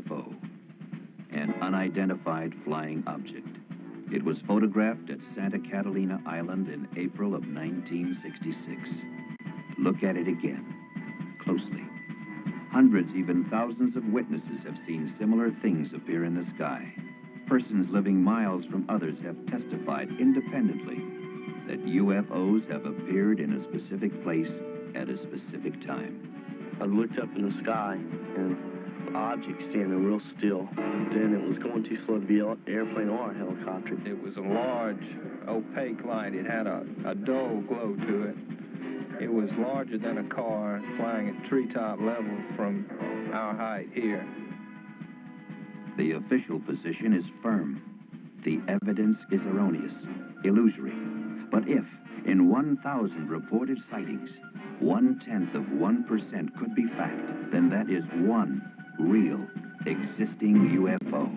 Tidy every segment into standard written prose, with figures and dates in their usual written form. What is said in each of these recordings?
UFO, an unidentified flying object. It was photographed at Santa Catalina Island in April of 1966. Look at it again, closely. Hundreds, even thousands of witnesses have seen similar things appear in the sky. Persons living miles from others have testified independently that UFOs have appeared in a specific place at a specific time. I looked up in the sky and the object standing real still. Then it was going too slow to be an airplane or a helicopter. It was a large, opaque light. It had a dull glow to it. It was larger than a car, flying at treetop level from our height here. The official position is firm. The evidence is erroneous, illusory. But if, in 1,000 reported sightings, 0.1% could be fact, then that is one real, existing UFO.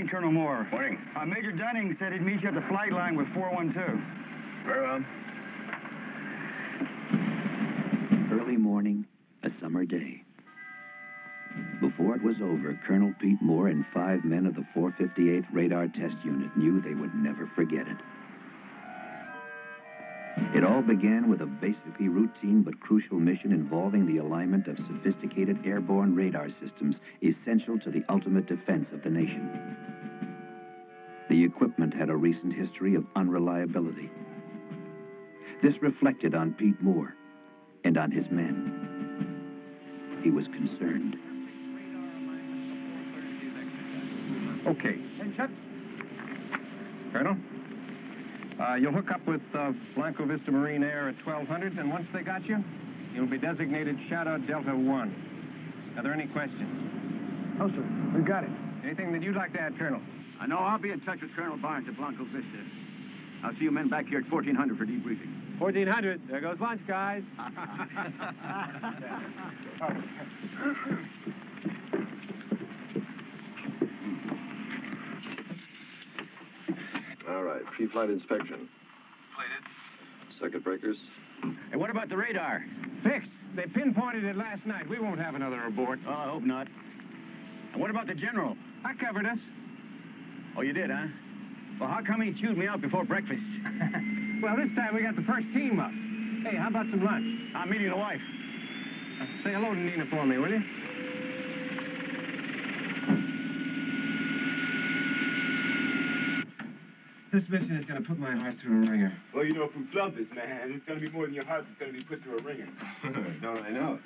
Colonel Moore. Morning. Major Dunning said he'd meet you at the flight line with 412. Very well. Early morning, a summer day. Before it was over, Colonel Pete Moore and 5 men of the 458th Radar Test Unit knew they would never forget it. It all began with a basically routine but crucial mission involving the alignment of sophisticated airborne radar systems essential to the ultimate defense of the nation. The equipment had a recent history of unreliability. This reflected on Pete Moore and on his men. He was concerned. Okay. Shut. Colonel? You'll hook up with Blanco Vista Marine Air at 1200, and once they got you, you'll be designated Shadow Delta 1. Are there any questions? No, sir. We got it. Anything that you'd like to add, Colonel? I know I'll be in touch with Colonel Barnes at Blanco Vista. I'll see you men back here at 1400 for debriefing. 1400. There goes lunch, guys. All right, pre-flight inspection. Completed. Circuit breakers. Hey, what about the radar? Fixed. They pinpointed it last night. We won't have another abort. Oh, I hope not. And what about the general? I covered us. Oh, you did, huh? Well, how come he chewed me out before breakfast? Well, this time we got the first team up. Hey, how about some lunch? I'm meeting the wife. Say hello to Nina for me, will you? This mission is going to put my heart through a ringer. Well, you know, if we flub this, man, it's going to be more than your heart that's going to be put through a ringer. Don't I know?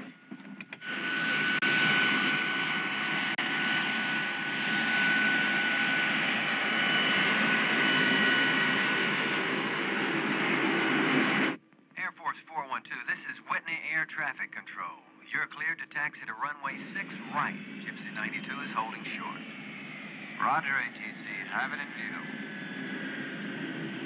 Air Force 412, this is Whitney Air Traffic Control. You're cleared to taxi to runway 6 right. Gypsy 92 is holding short. Roger, ATC. Have it in view.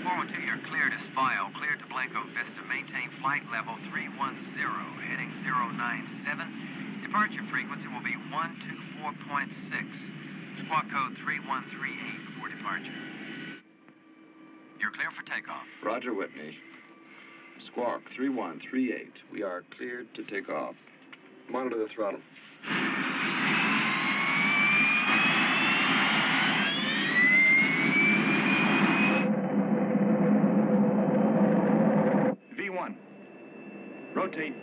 412, you're cleared as file. Cleared to Blanco Vista. Maintain flight level 310, heading 097. Departure frequency will be 124.6. Squawk code 3138 for departure. You're clear for takeoff. Roger, Whitney. Squawk 3138. We are cleared to take off. Monitor the throttle. V1. Rotate.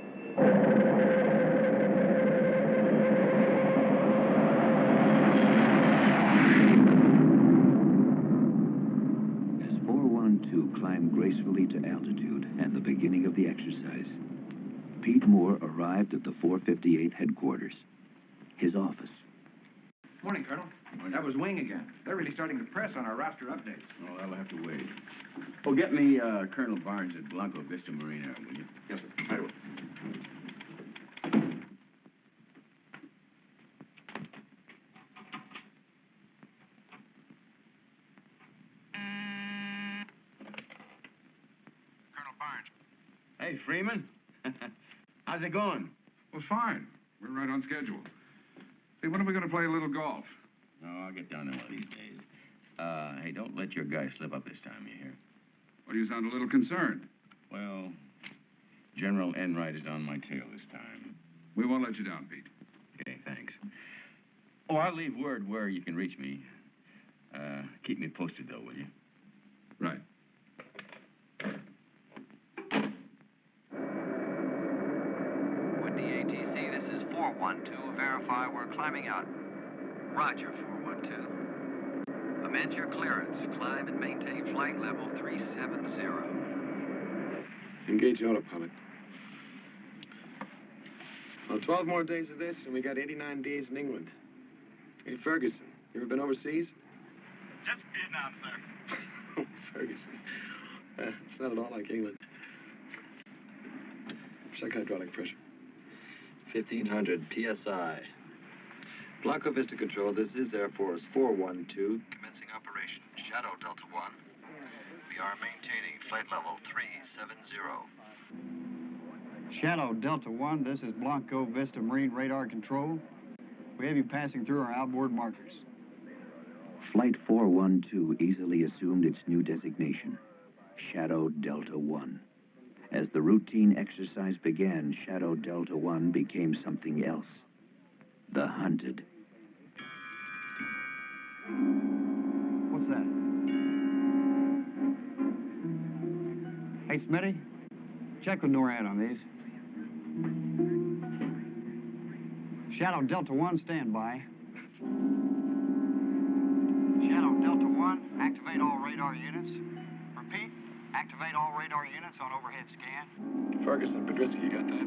As 412 climbed gracefully to altitude and the beginning of the exercise, Pete Moore arrived at the 458 headquarters, his office. Morning, Colonel. That was Wing again. They're really starting to press on our roster updates. Oh, that'll have to wait. Oh, get me Colonel Barnes at Blanco Vista Marine Air, will you? Yes, sir. I will. Hey, Freeman. How's it going? Well, fine. We're right on schedule. Hey, when are we going to play a little golf? No, I'll get down there one of these days. Hey, don't let your guy slip up this time, you hear? Well, you sound a little concerned. Well, General Enright is on my tail this time. We won't let you down, Pete. Okay, thanks. Oh, I'll leave word where you can reach me. Keep me posted, though, will you? Right. With the ATC, this is 412. Verify we're climbing out. Roger, 412. Amend your clearance. Climb and maintain flight level 370. Engage autopilot. Well, 12 more days of this, and we got 89 days in England. Hey, Ferguson, you ever been overseas? Just Vietnam, sir. Ferguson. It's not at all like England. Check hydraulic pressure. 1,500 PSI. Blanco Vista Control, this is Air Force 412. Commencing operation. Shadow Delta 1. We are maintaining flight level 370. Shadow Delta 1, this is Blanco Vista Marine Radar Control. We have you passing through our outboard markers. Flight 412 easily assumed its new designation, Shadow Delta 1. As the routine exercise began, Shadow Delta 1 became something else. The hunted. What's that? Hey, Smitty, check with NORAD on these. Shadow Delta 1, stand by. Shadow Delta 1, activate all radar units. Repeat, activate all radar units on overhead scan. Ferguson, Padrisky, you got that?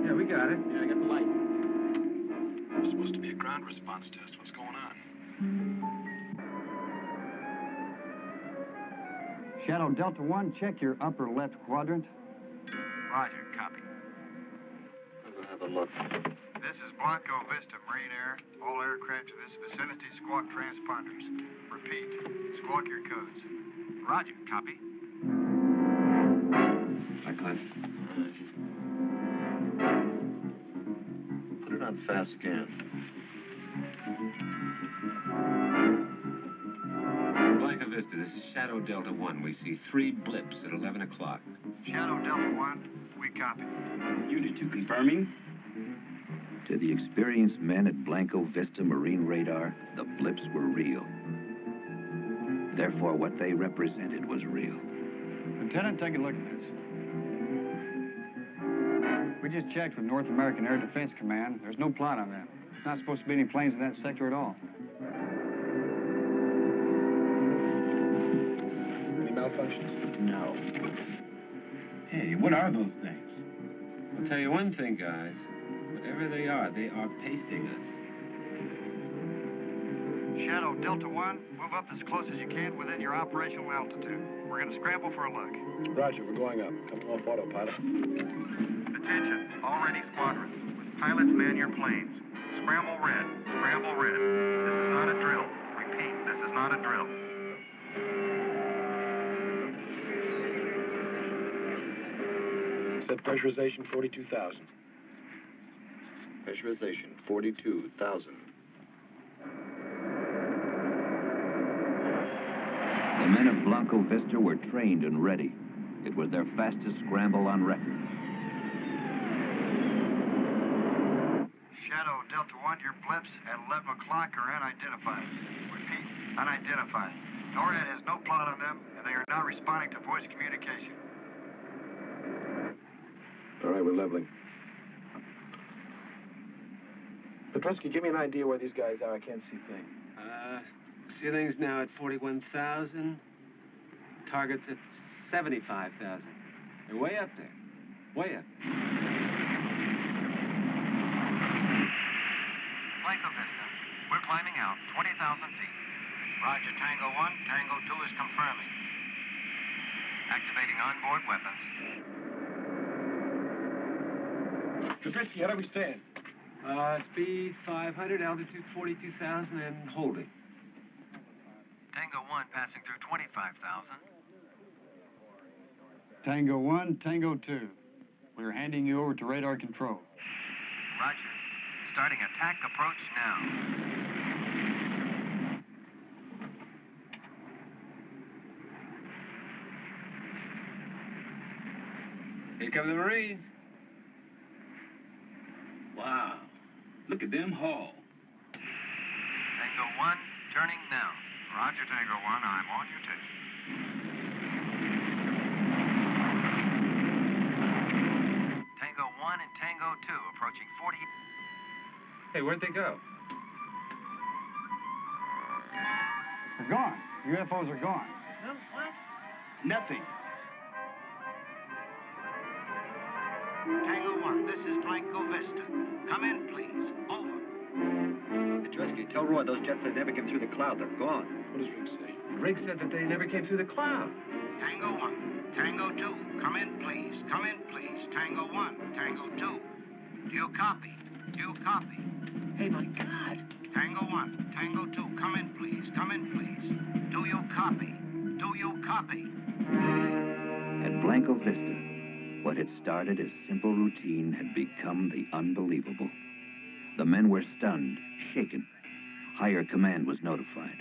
Yeah, we got it. Yeah, I got the lights. It's supposed to be a ground response test. What's going on? Shadow Delta 1, check your upper left quadrant. Roger, copy. I'll have a look. This is Blanco Vista Marine Air. All aircraft to this vicinity squawk transponders. Repeat, squawk your codes. Roger, copy. Hi, Clint. Put it on fast scan. Blanco Vista, this is Shadow Delta 1. We see 3 blips at 11 o'clock. Shadow Delta 1, we copy. Unit 2 confirming. To the experienced men at Blanco Vista Marine Radar, the blips were real. Therefore, what they represented was real. Lieutenant, take a look at this. We just checked with North American Air Defense Command. There's no plot on that. There's not supposed to be any planes in that sector at all. Any malfunctions? No. Hey, what are those things? I'll tell you one thing, guys. Whatever they are pacing us. Shadow Delta 1, move up as close as you can within your operational altitude. We're going to scramble for a look. Roger, we're going up. Coming off autopilot. Attention, all ready squadrons. Pilots, man your planes. Scramble red. Scramble red. This is not a drill. Repeat, this is not a drill. Set pressurization 42,000. Pressurization 42,000. The men of Blanco Vista were trained and ready. It was their fastest scramble on record. Shadow Delta 1, your blips at 11 o'clock are unidentified. Repeat, unidentified. NORAD has no plot on them, and they are not responding to voice communication. All right, we're leveling. Petrovsky, give me an idea where these guys are. I can't see things. Ceiling's now at 41,000. Target's at 75,000. They're way up there. Way up. Blanco Vista, we're climbing out 20,000 feet. Roger, Tango 1, Tango 2 is confirming. Activating onboard weapons. Petrovsky, how do we stand? Speed 500, altitude 42,000, and holding. Tango 1 passing through 25,000. Tango 1, Tango 2. We're handing you over to radar control. Roger. Starting attack approach now. Here come the Marines. Wow. Look at them haul. Tango 1, turning now. Roger, Tango 1. I'm on your tape. Tango 1 and Tango 2 approaching 40. Hey, where'd they go? They're gone. UFOs are gone. What? Nothing. Tango 1, this is Blanco Vista. Come in, please. Over. Petrovsky, tell Roy those jets that never came through the cloud. They're gone. What does Rick say? Rick said that they never came through the cloud. Tango 1, Tango 2, come in, please. Come in, please. Tango 1, Tango 2. Do you copy? Do you copy? Hey, my God. Tango 1, Tango 2, come in, please. Come in, please. Do you copy? Do you copy? At Blanco Vista, what had started as simple routine had become the unbelievable. The men were stunned, shaken. Higher command was notified.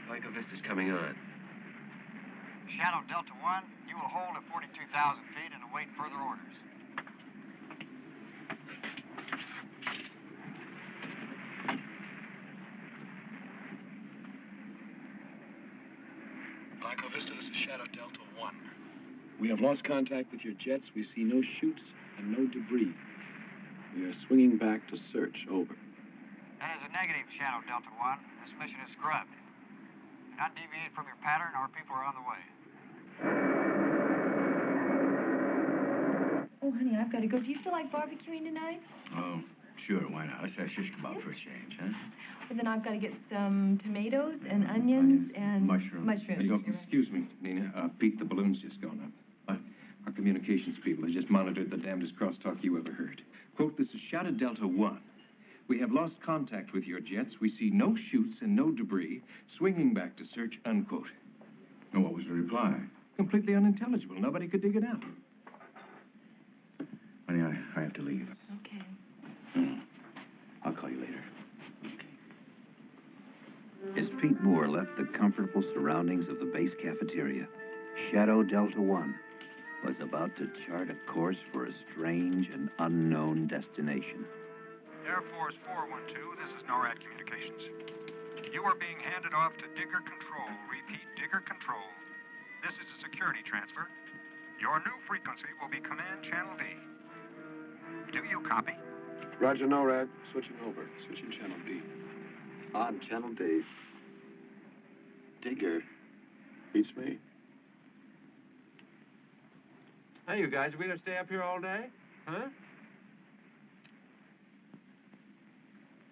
Blanco Vista's coming on. Shadow Delta 1, you will hold at 42,000 feet and await further orders. Blanco Vista, this is Shadow Delta 1. We have lost contact with your jets. We see no chutes and no debris. We are swinging back to search. Over. That is a negative, Shadow Delta 1. This mission is scrubbed. Do not deviate from your pattern. Our people are on the way. Oh, honey, I've got to go. Do you feel like barbecuing tonight? Oh, sure, why not? Let's have shish kebab for a change, huh? Well, then I've got to get some tomatoes and onions and mushrooms. Excuse me, Nina. Pete, the balloon's just gone up. Our communications people have just monitored the damnedest crosstalk you ever heard. Quote, this is Shadow Delta 1. We have lost contact with your jets. We see no chutes and no debris. Swinging back to search, unquote. And what was the reply? Completely unintelligible. Nobody could dig it out. Honey, I have to leave. Okay. I'll call you later. As Pete Moore left the comfortable surroundings of the base cafeteria, Shadow Delta 1 was about to chart a course for a strange and unknown destination. Air Force 412, this is NORAD Communications. You are being handed off to Digger Control. Repeat, Digger Control. This is a security transfer. Your new frequency will be Command Channel D. Do you copy? Roger, NORAD. Switching over. Switching Channel D. On Channel D. Digger. Beats me. Hey, you guys, are we gonna stay up here all day? Huh?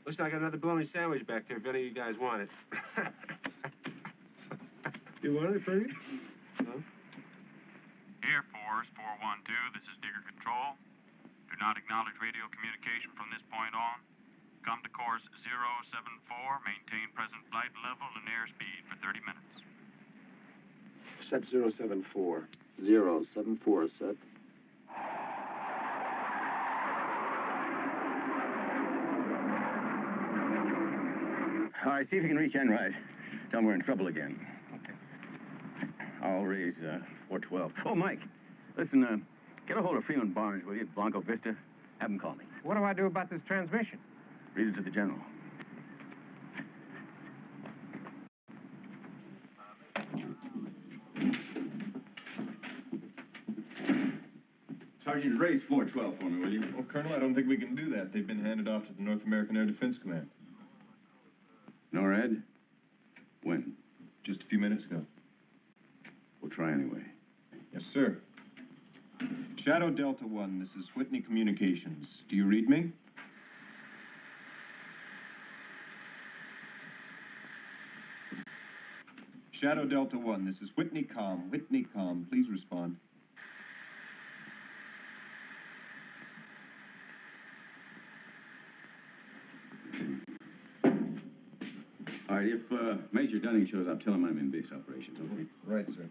Looks like I got another bologna sandwich back there if any of you guys want it. You want it, Freddie? Huh? Air Force 412, this is Digger Control. Do not acknowledge radio communication from this point on. Come to course 074. Maintain present flight level and airspeed for 30 minutes. Set 074. 074 set. All right, see if you can reach Enright. Tell them we're in trouble again. I'll raise 412. Oh, Mike, listen, get a hold of Freeman Barnes, will you, at Blanco Vista? Have him call me. What do I do about this transmission? Read it to the general. Sergeant, raise 412 for me, will you? Well, Colonel, I don't think we can do that. They've been handed off to the North American Air Defense Command. NORAD? When? Just a few minutes ago. We'll try anyway. Yes, sir. Shadow Delta 1, this is Whitney Communications. Do you read me? Shadow Delta 1, this is Whitney Com. Whitney Com, please respond. All right, if Major Dunning shows up, tell him I'm in base operations, okay? Right, sir.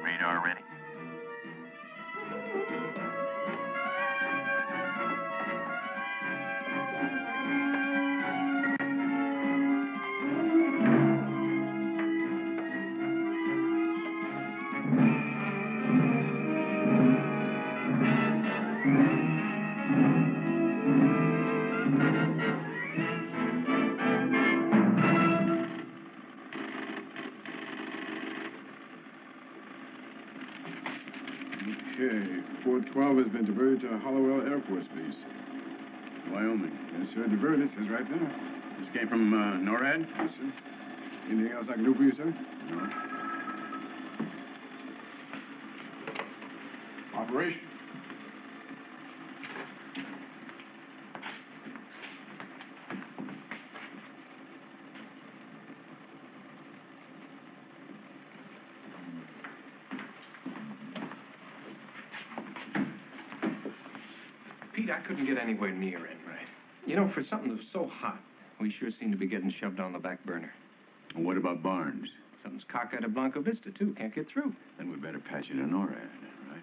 Radar ready. Okay, 412 has been diverted to Hollowell Air Force Base. Wyoming. Yes, sir, diverted, says right there. This came from NORAD? Yes, sir. Anything else I can do for you, sir? No. Operation. Pete, I couldn't get anywhere near Enright. You know, for something that was so hot, we sure seem to be getting shoved on the back burner. And what about Barnes? Something's cockeyed at Blanco Vista, too. Can't get through. Then we better patch it to NORAD, right?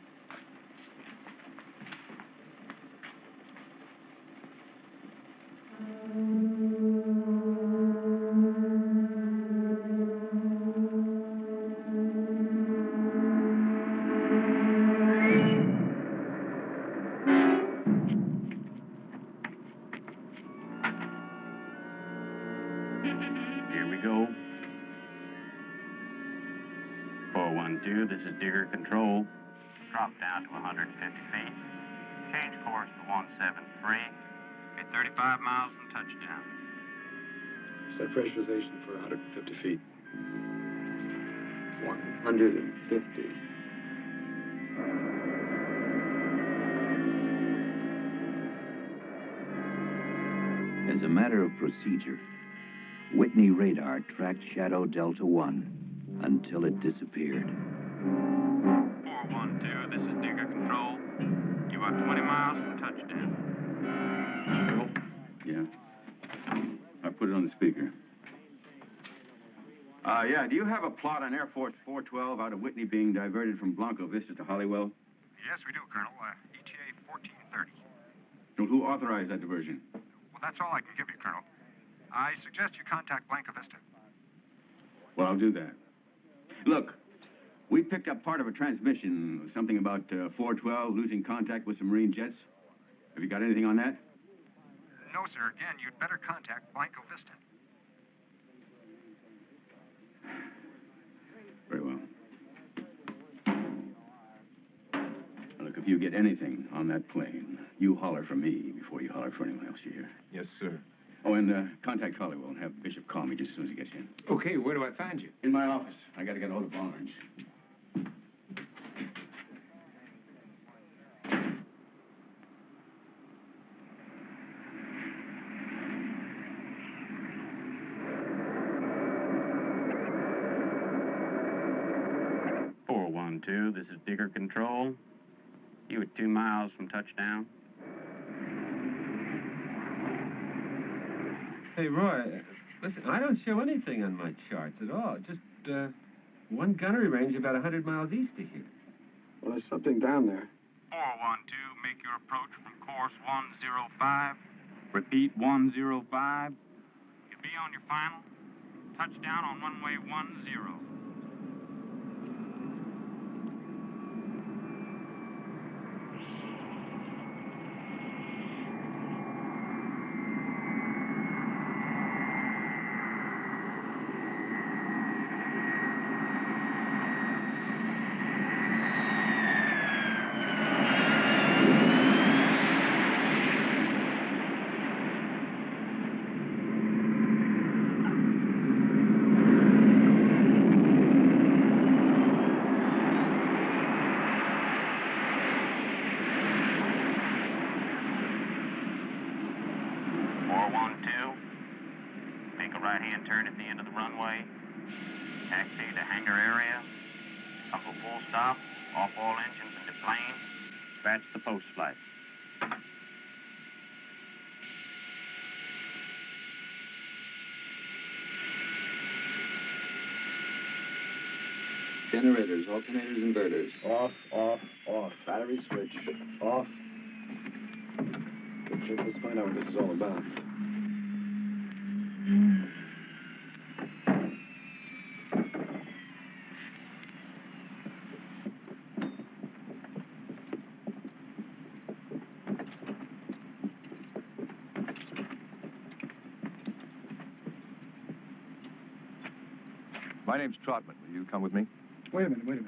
Here we go. 412, this is Digger Control. Drop down to 150 feet. Change course to 173. At 35 miles from touchdown. Set pressurization for 150 feet. 150. As a matter of procedure, Whitney radar tracked Shadow Delta 1 until it disappeared. 412, this is Digger Control. You are 20 miles from touchdown. Yeah. I put it on the speaker. Yeah, do you have a plot on Air Force 412 out of Whitney being diverted from Blanco Vista to Holliwell? Yes, we do, Colonel. ETA 1430. Well, who authorized that diversion? Well, that's all I can give you, Colonel. I suggest you contact Blanca Vista. Well, I'll do that. Look, we picked up part of a transmission, something about 412 losing contact with some Marine jets. Have you got anything on that? No, sir. Again, you'd better contact Blanca Vista. Very well. Look, if you get anything on that plane, you holler for me before you holler for anyone else you hear. Yes, sir. Oh, and contact Holliwell and have Bishop call me just as soon as he gets in. Okay, where do I find you? In my office. I got to get a hold of Barnes. This is Digger Control. You are 2 miles from touchdown. Hey, Roy, listen, I don't show anything on my charts at all. Just one gunnery range about 100 miles east of here. Well, there's something down there. 412, make your approach from course 105. Repeat 105. You'll be on your final. Touchdown on runway 10. Right-hand turn at the end of the runway. Taxi to hangar area. Couple full stop. Off all engines into plane. Dispatch the post flight. Generators, alternators, inverters. Off, off, off. Battery switch. Off. Okay, let's find out what this is all about. My name's Trotman. Will you come with me? Wait a minute.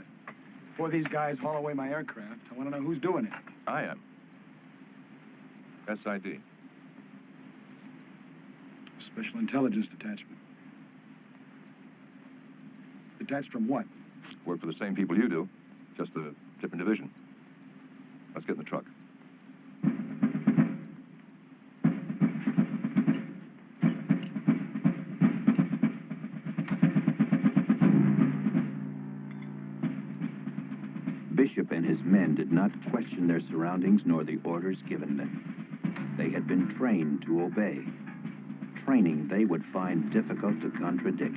Before these guys haul away my aircraft, I want to know who's doing it. I am. SID. Special Intelligence Detachment. Detached from what? Work for the same people you do, just a different division. Let's get in the truck. Bishop and his men did not question their surroundings nor the orders given them. They had been trained to obey. Training they would find difficult to contradict.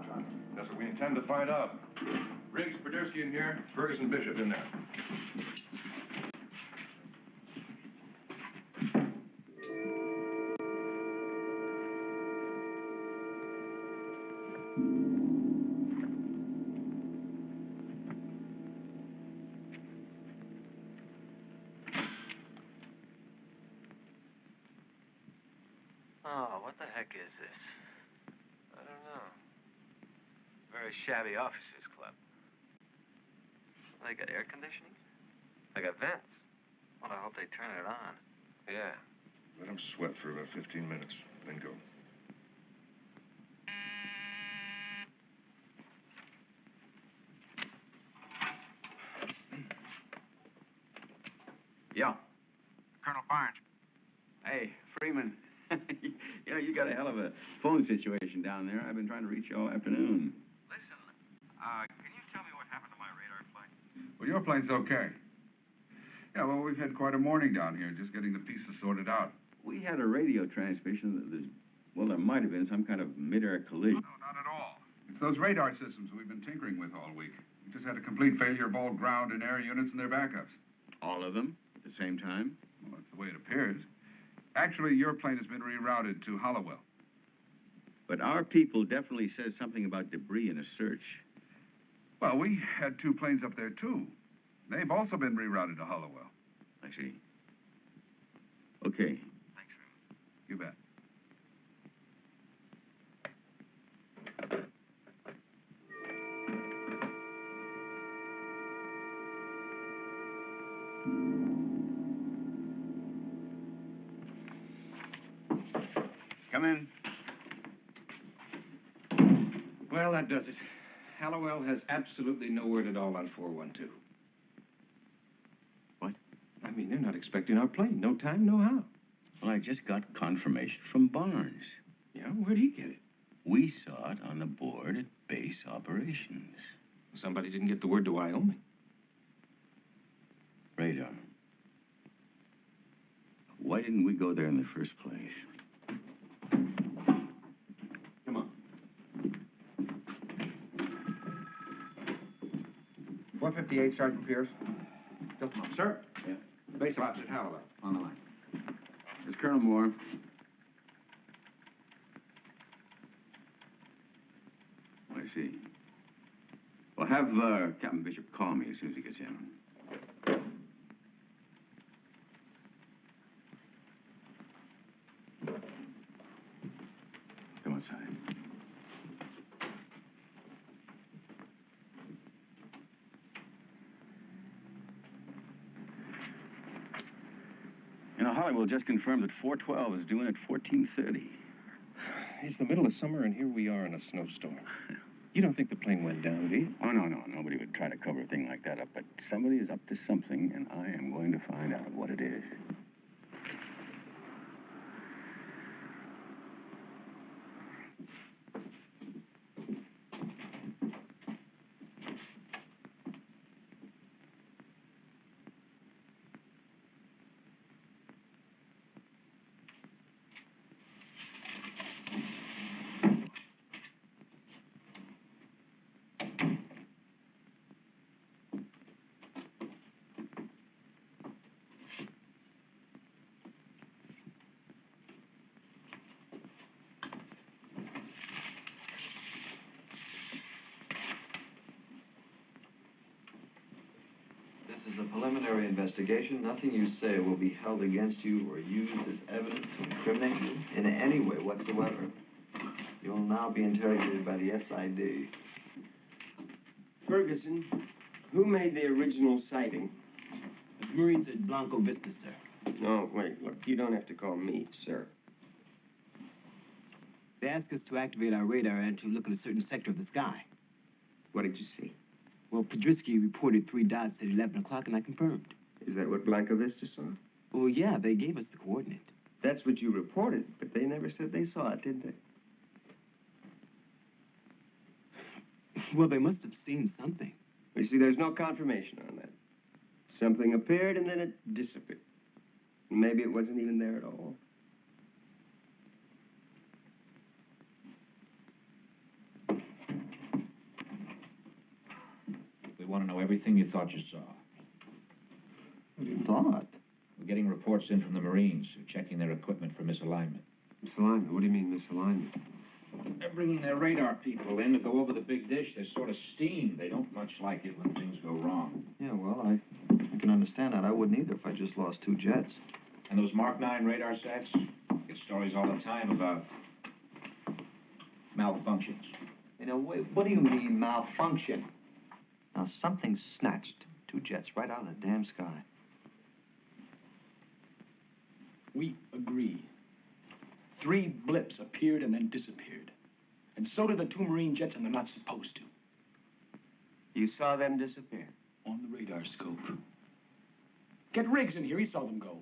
John? That's what we intend to find out. Riggs, Podersky in here. Ferguson, Bishop in there. Oh, what the heck is this? I don't know. Very shabby officers club. They got air conditioning? They got vents. Well, I hope they turn it on. Yeah. Let them sweat for about 15 minutes, then go. Yeah. Colonel Barnes. Hey, Freeman. You know, you got a hell of a phone situation down there. I've been trying to reach you all afternoon. Listen, can you tell me what happened to my radar plane? Well, your plane's okay. Yeah, well, we've had quite a morning down here, just getting the pieces sorted out. We had a radio transmission that was, well, there might have been some kind of mid-air collision. No, not at all. It's those radar systems we've been tinkering with all week. We just had a complete failure of all ground and air units and their backups. All of them at the same time? Well, that's the way it appears. Actually, your plane has been rerouted to Hollowell. But our people definitely says something about debris in a search. Well, we had 2 planes up there, too. They've also been rerouted to Hollowell. I see. Okay. Thanks, Freeman. You bet. Come in. Well, that does it. Hallowell has absolutely no word at all on 412. What? I mean, they're not expecting our plane. No time, no how. Well, I just got confirmation from Barnes. Yeah, where'd he get it? We saw it on the board at base operations. Somebody didn't get the word to Wyoming. Radar. Why didn't we go there in the first place? Come on. 458, Sergeant Pierce. Sir? Yeah. Base ops at Hallowell. On the line. It's Colonel Moore. I see. Well, have Captain Bishop call me as soon as he gets in. Come outside. You know, Hollywood just confirmed that 412 is due in at 14:30. It's the middle of summer, and here we are in a snowstorm. You don't think the plane went down, do you? Oh, no. Nobody would try to cover a thing like that up, but somebody is up to something, and I am going to find out what it is. This is a preliminary investigation. Nothing you say will be held against you or used as evidence to incriminate you in any way whatsoever. You will now be interrogated by the SID. Ferguson, who made the original sighting? The Marines at Blanco Vista, sir. No, wait, look, you don't have to call me, sir. They asked us to activate our radar and to look at a certain sector of the sky. What did you see? Well, Podersky reported 3 dots at 11 o'clock, and I confirmed. Is that what Blanco Vista saw? Oh, yeah, they gave us the coordinate. That's what you reported, but they never said they saw it, did they? Well, they must have seen something. You see, there's no confirmation on that. Something appeared and then it disappeared. Maybe it wasn't even there at all. want to know everything you thought you saw. You thought? We're getting reports in from the Marines who are checking their equipment for misalignment. Misalignment? What do you mean, misalignment? They're bringing their radar people in to go over the big dish. They're sort of steamed. They don't much like it when things go wrong. Yeah, well, I can understand that. I wouldn't either if I just lost 2 jets. And those Mark 9 radar sets get stories all the time about malfunctions. You know, what do you mean, malfunction? Now, something snatched 2 jets right out of the damn sky. We agree. 3 blips appeared and then disappeared. And so did the 2 Marine jets, and they're not supposed to. You saw them disappear? On the radar scope. Get Riggs in here. He saw them go.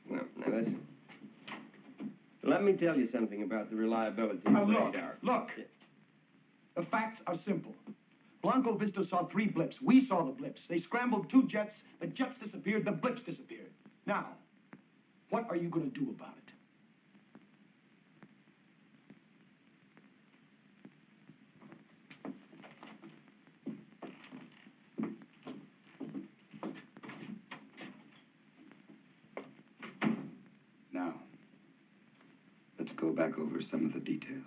Well, now listen. Let me tell you something about the reliability of radar. Look. The facts are simple. Blanco Vista saw 3 blips. We saw the blips. They scrambled 2 jets. The jets disappeared. The blips disappeared. Now, what are you going to do about it? Now, let's go back over some of the details.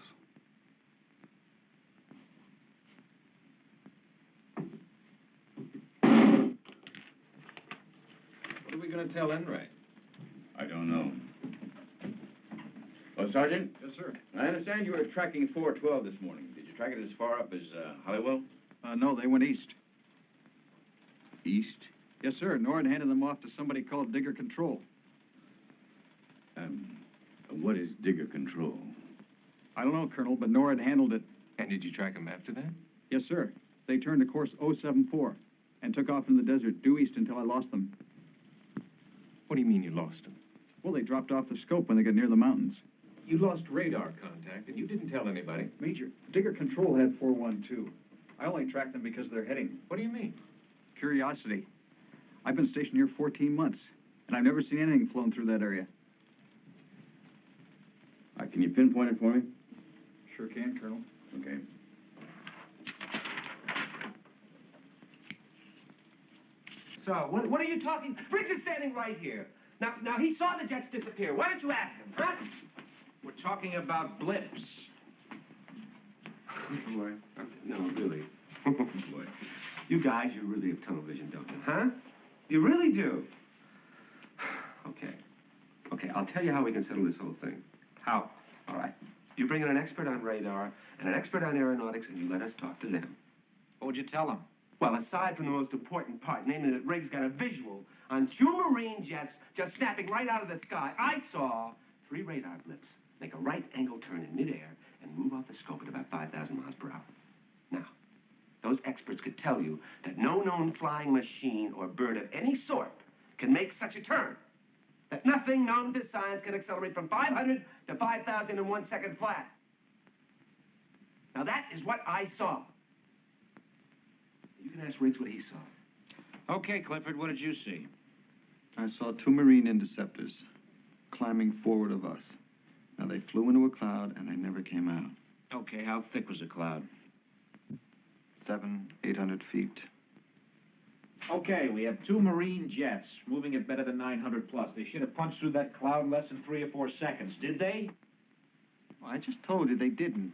What are we going to tell Enright? I don't know. Well, Sergeant? Yes, sir. I understand you were tracking 412 this morning. Did you track it as far up as Hollywood? No, they went east. East? Yes, sir. Nord handed them off to somebody called Digger Control. What is Digger Control? I don't know, Colonel, but Nord handled it. And did you track them after that? Yes, sir. They turned to course 074 and took off in the desert due east until I lost them. What do you mean you lost them? Well, they dropped off the scope when they got near the mountains. You lost radar contact, and you didn't tell anybody. Major, Digger Control had 412. I only tracked them because of their heading. What do you mean? Curiosity. I've been stationed here 14 months, and I've never seen anything flown through that area. Can you pinpoint it for me? Sure can, Colonel. Okay. So, what are you talking? Riggs is standing right here. Now, he saw the jets disappear. Why don't you ask him, huh? We're talking about blips. Boy, no, really. Boy, you guys, you really have tunnel vision, don't you? Huh? You really do. Okay, I'll tell you how we can settle this whole thing. How? All right. You bring in an expert on radar and an expert on aeronautics, and you let us talk to them. What would you tell them? Well, aside from the most important part, namely that Riggs got a visual on 2 Marine jets just snapping right out of the sky, I saw 3 radar blips make a right-angle turn in midair and move off the scope at about 5,000 miles per hour. Now, those experts could tell you that no known flying machine or bird of any sort can make such a turn. That nothing known to science can accelerate from 500 to 5,000 in 1 second flat. Now, that is what I saw. You can ask Riggs what he saw. Okay, Clifford, what did you see? I saw 2 Marine interceptors climbing forward of us. Now, they flew into a cloud, and they never came out. Okay, how thick was the cloud? 700, 800 feet. Okay, we have 2 Marine jets moving at better than 900 plus. They should have punched through that cloud in less than 3 or 4 seconds. Did they? Well, I just told you they didn't.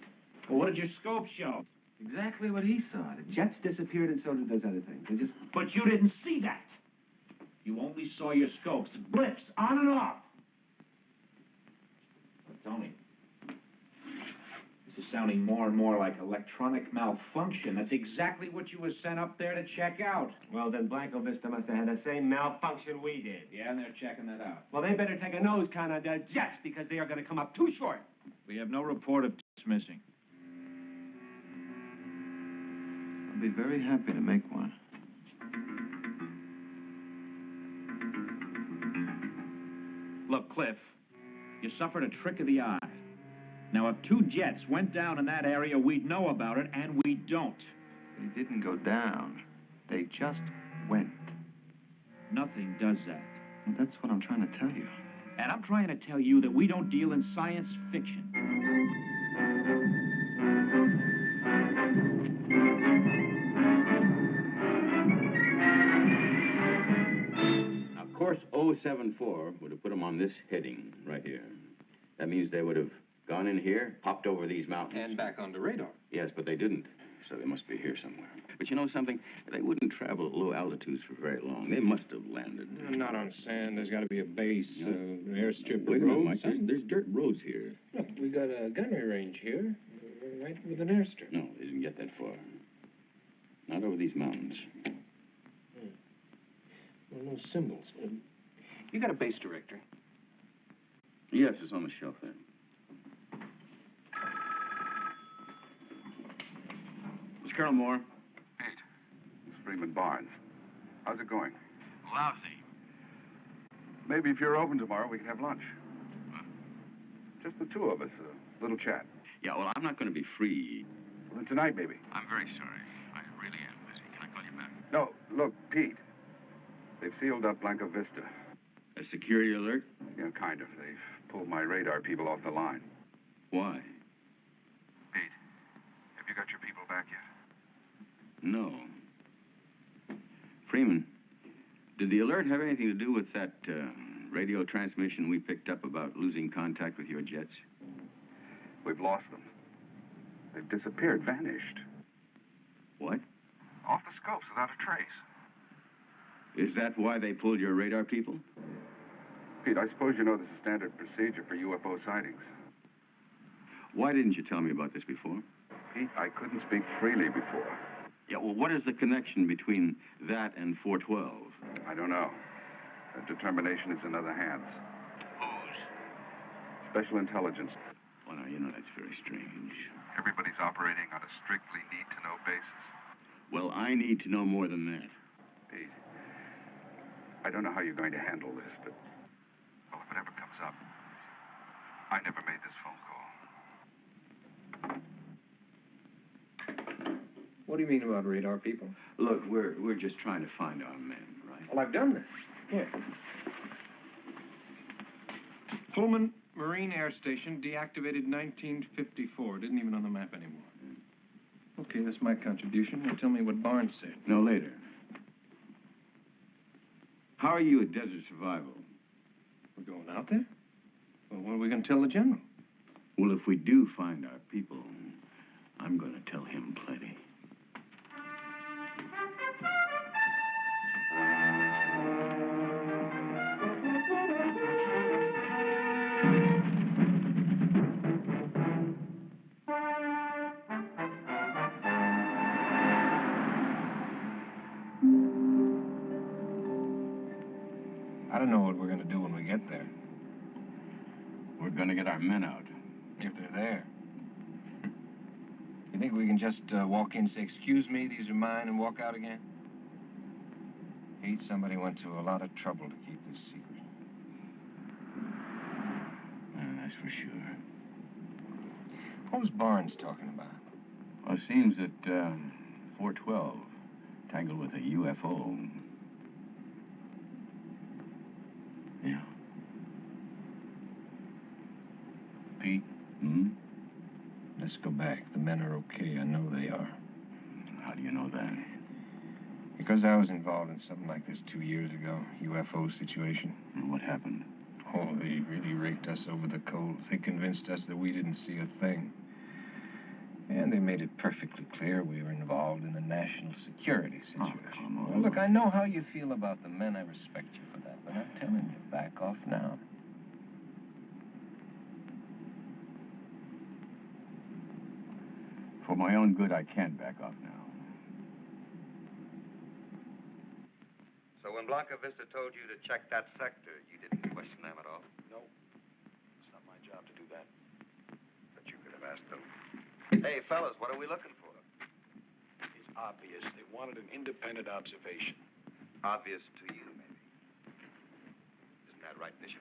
Well, what did your scope show? Exactly what he saw. The jets disappeared, and so did those other things. They just... But you didn't see that. You only saw your scopes. Blips, on and off. But Tony, this is sounding more and more like electronic malfunction. That's exactly what you were sent up there to check out. Well, then Blanco Vista must have had the same malfunction we did. Yeah, and they're checking that out. Well, they better take a nose count on their jets, because they are going to come up too short. We have no report of jets missing. I'll be very happy to make one. Look, Cliff, you suffered a trick of the eye. Now, if 2 jets went down in that area, we'd know about it, and we don't. They didn't go down. They just went. Nothing does that. Well, that's what I'm trying to tell you. And I'm trying to tell you that we don't deal in science fiction. course 074 would have put them on this heading right here. That means they would have gone in here, popped over these mountains. And back on the radar. Yes, but they didn't. So they must be here somewhere. But you know something? They wouldn't travel at low altitudes for very long. They must have landed. Not on sand. There's got to be a base, an airstrip. Wait a minute, Mike. There's dirt roads here. Look, we got a gunnery range here, right with an airstrip. No, they didn't get that far. Not over these mountains. Well, no symbols. You got a base directory? Yes, it's on the shelf there. It's Colonel Moore. Pete, it's Freeman Barnes. How's it going? Lousy. Maybe if you're open tomorrow, we can have lunch. Just the two of us, a little chat. Yeah, well, I'm not going to be free. Well, then tonight, maybe. I'm very sorry. I really am busy. Can I call you back? No, look, Pete. They've sealed up Blanco Vista. A security alert? Yeah, kind of. They've pulled my radar people off the line. Why? Pete, have you got your people back yet? No. Freeman, did the alert have anything to do with that radio transmission we picked up about losing contact with your jets? We've lost them. They've disappeared, vanished. What? Off the scopes without a trace. Is that why they pulled your radar people? Pete, I suppose you know this is standard procedure for UFO sightings. Why didn't you tell me about this before? Pete, I couldn't speak freely before. Yeah, well, what is the connection between that and 412? I don't know. That determination is in other hands. Whose? Special intelligence. Well, now, you know, that's very strange. Everybody's operating on a strictly need-to-know basis. Well, I need to know more than that. Pete, I don't know how you're going to handle this, but, well, if it ever comes up, I never made this phone call. What do you mean about radar people? Look, we're just trying to find our men, right? Well, I've done this. Here. Pullman Marine Air Station, deactivated 1954. Didn't even on the map anymore. Okay, that's my contribution. Now tell me what Barnes said. No, later. How are you at Desert Survival? We're going out there? Well, what are we going to tell the general? Well, if we do find our people, I'm going to tell him plenty. I don't know what we're going to do when we get there. We're going to get our men out. If they're there. You think we can just walk in and say, excuse me, these are mine, and walk out again? Pete, somebody went to a lot of trouble to keep this secret. That's for sure. What was Barnes talking about? Well, it seems that 412 tangled with a UFO. Yeah. Pete? Hmm? Let's go back. The men are okay. I know they are. How do you know that? Because I was involved in something like this 2 years ago. UFO situation. And what happened? Oh, they really raked us over the coals. They convinced us that we didn't see a thing. And they made it perfectly clear we were involved in a national security situation. Oh, come on. Well, look, I know how you feel about the men. I respect you for that. But I'm telling you, back off now. For my own good, I can't back off now. So when Blanca Vista told you to check that sector, you didn't question them at all? No. It's not my job to do that. But you could have asked them. Hey, fellas, what are we looking for? It's obvious. They wanted an independent observation. Obvious to you, maybe. Isn't that right, Bishop?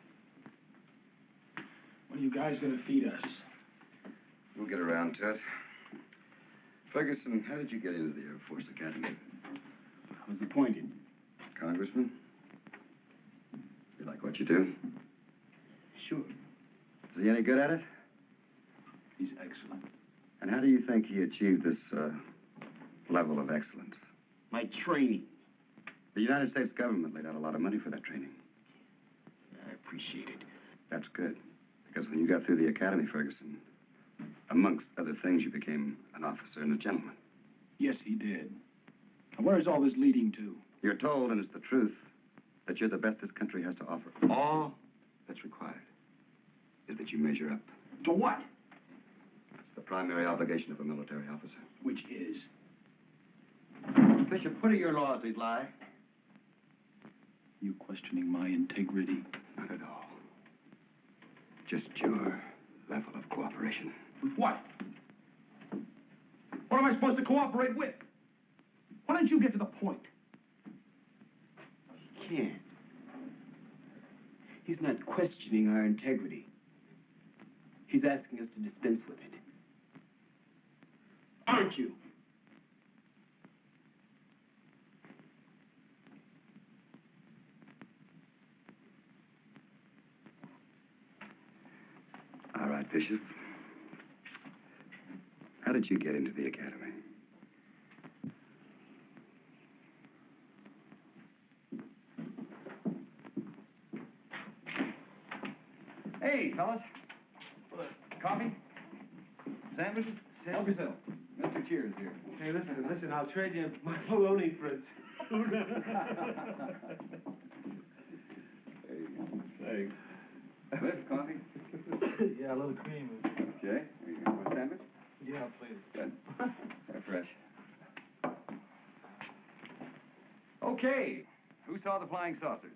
When are you guys going to feed us? We'll get around to it. Ferguson, how did you get into the Air Force Academy? I was appointed. Congressman? You like what you do? Sure. Is he any good at it? He's excellent. And how do you think he achieved this level of excellence? My training. The United States government laid out a lot of money for that training. appreciate it. That's good. Because when you got through the academy, Ferguson, amongst other things, you became an officer and a gentleman. Yes, he did. And where is all this leading to? You're told, and it's the truth, that you're the best this country has to offer. All that's required is that you measure up. To what? That's the primary obligation of a military officer. Which is? Bishop, what are your loyalties, Lie? You questioning my integrity? Not at all. Just your level of cooperation. With what? What am I supposed to cooperate with? Why don't you get to the point? He can't. He's not questioning our integrity. He's asking us to dispense with it. Aren't you? All right, Bishop. How did you get into the academy? Hey, fellas. Coffee? Sandwich? Help yourself. Mr. Cheers here. Hey, listen, I'll trade you my bologna for it. Thanks. Cliff, coffee? Yeah, a little cream. Okay. You want a sandwich? Yeah, please. Good. Fresh. Okay. Who saw the flying saucers?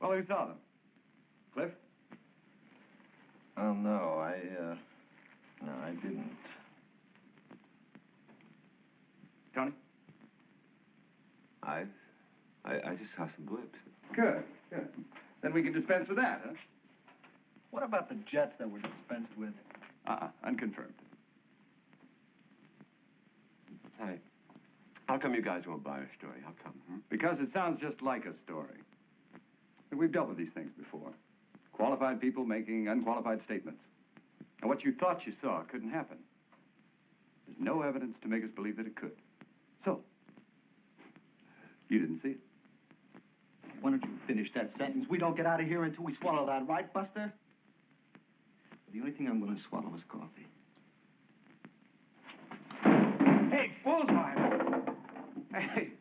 Well, who saw them? Cliff? Oh, no, I didn't. Tony? I just saw some blips. Good, good. Then we can dispense with that, huh? What about the jets that were dispensed with? Unconfirmed. Hey, how come you guys won't buy our story? How come? Because it sounds just like a story. We've dealt with these things before. Qualified people making unqualified statements. And what you thought you saw couldn't happen. There's no evidence to make us believe that it could. So, you didn't see it. Why don't you finish that sentence? We don't get out of here until we swallow that, right, Buster? The only thing I'm going to swallow is coffee. Hey, bullseye! Hey!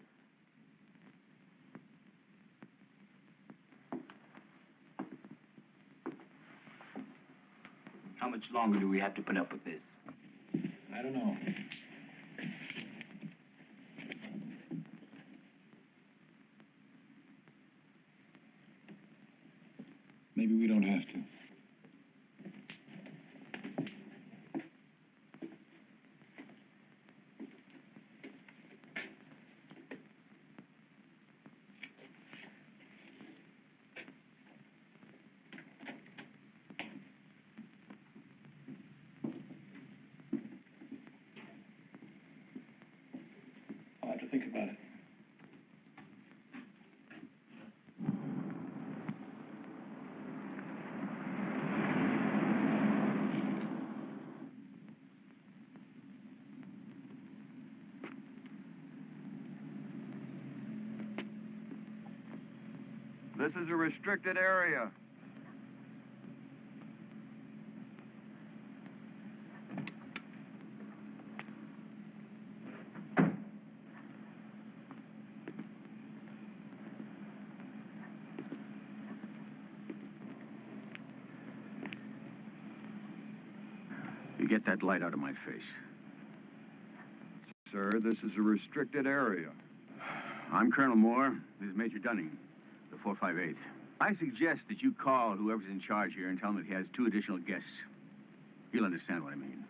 How much longer do we have to put up with this? I don't know. Maybe we don't have to. I'll have to think about it. This is a restricted area. You get that light out of my face. Sir, this is a restricted area. I'm Colonel Moore. This is Major Dunning, the 458th. I suggest that you call whoever's in charge here and tell him that he has 2 additional guests. He'll understand what I mean.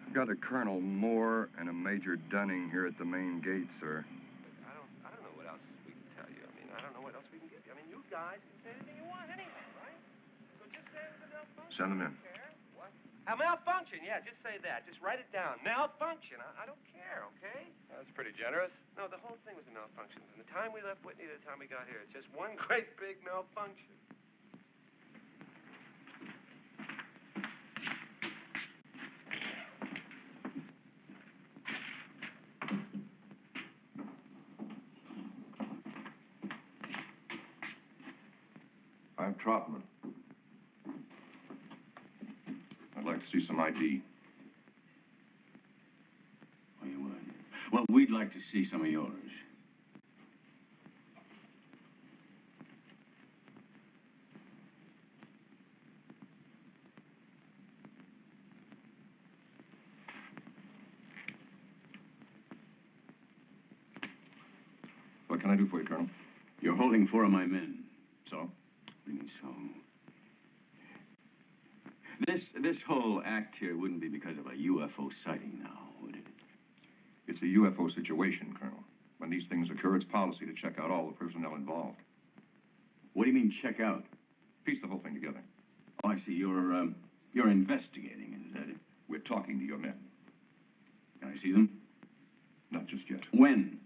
I've got a Colonel Moore and a Major Dunning here at the main gate, sir. I don't know what else we can tell you. I mean, I don't know what else we can give you. I mean, you guys can say anything you want anyway, right? So just say it was enough fun. Send them in. What? A malfunction, yeah, just say that. Just write it down. Malfunction. I don't care, okay? That's pretty generous. No, the whole thing was a malfunction. From the time we left Whitney to the time we got here, it's just one great big malfunction. I'm Trotman. I'd like to see some ID. Oh, you would? Well, we'd like to see some of yours. What can I do for you, Colonel? You're holding 4 of my men. So? What do you mean, so? This whole act here wouldn't be because of a UFO sighting now, would it? It's a UFO situation, Colonel. When these things occur, it's policy to check out all the personnel involved. What do you mean, check out? Piece the whole thing together. Oh, I see. You're investigating, is that it? We're talking to your men. Can I see them? Not just yet. When?